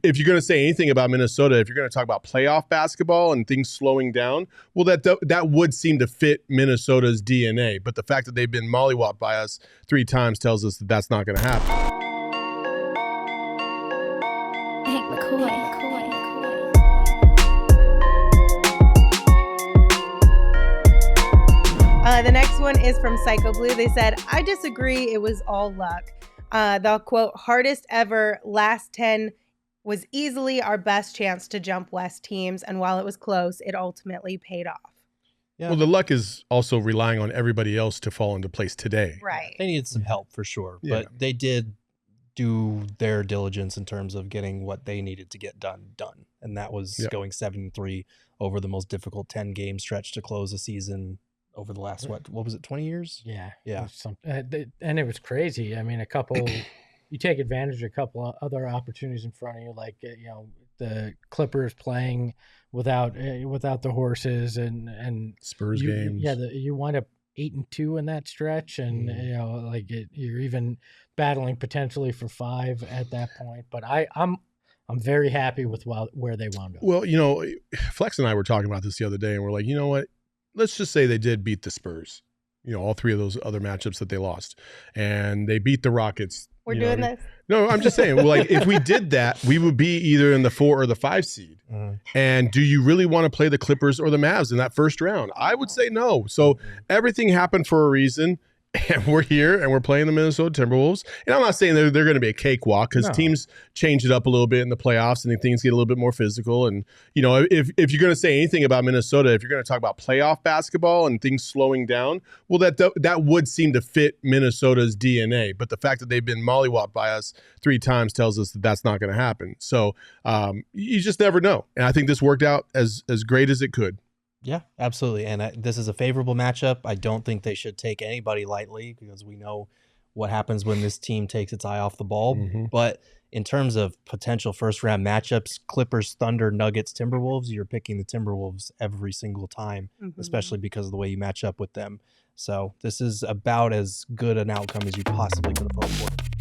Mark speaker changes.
Speaker 1: if you're going to say anything about Minnesota, if you're going to talk about playoff basketball and things slowing down, well, that would seem to fit Minnesota's DNA. But the fact that they've been mollywopped by us 3 times tells us that that's not going to happen.
Speaker 2: The next one is from Psycho Blue. They said, I disagree. It was all luck. The quote, hardest ever, last 10 was easily our best chance to jump West teams. And while it was close, it ultimately paid off.
Speaker 3: Yeah.
Speaker 1: Well, the luck is also relying on everybody else to fall into place today.
Speaker 2: Right.
Speaker 3: They needed some help for sure,
Speaker 1: Yeah.
Speaker 3: but they did do their diligence in terms of getting what they needed to get done. And that was going 7-3 over the most difficult 10-game stretch to close a season over the last, what was it, 20 years?
Speaker 4: Yeah.
Speaker 3: Yeah.
Speaker 4: And it was crazy. I mean, you take advantage of a couple of other opportunities in front of you, like, the Clippers playing without the horses and
Speaker 1: Spurs games.
Speaker 4: Yeah. You wind up 8-2 in that stretch. And, you're even battling potentially for 5 at that point. But I'm very happy with where they wound up.
Speaker 1: Well, Flex and I were talking about this the other day, and we're like, you know what? Let's just say they did beat the Spurs, all 3 of those other matchups that they lost, and they beat the Rockets.
Speaker 2: We're doing this.
Speaker 1: No, I'm just saying, if we did that, we would be either in the 4 or the 5 seed. And do you really want to play the Clippers or the Mavs in that first round? I would say no. So everything happened for a reason. And we're here and we're playing the Minnesota Timberwolves. And I'm not saying they're going to be a cakewalk, because teams change it up a little bit in the playoffs and things get a little bit more physical. And, if you're going to say anything about Minnesota, if you're going to talk about playoff basketball and things slowing down, well, that would seem to fit Minnesota's DNA. But the fact that they've been mollywopped by us 3 times tells us that that's not going to happen. So you just never know. And I think this worked out as great as it could.
Speaker 3: Yeah, absolutely. And this is a favorable matchup. I don't think they should take anybody lightly, because we know what happens when this team takes its eye off the ball. But in terms of potential first-round matchups, Clippers, Thunder, Nuggets, Timberwolves, you're picking the Timberwolves every single time, especially because of the way you match up with them. So this is about as good an outcome as you possibly could have hoped for.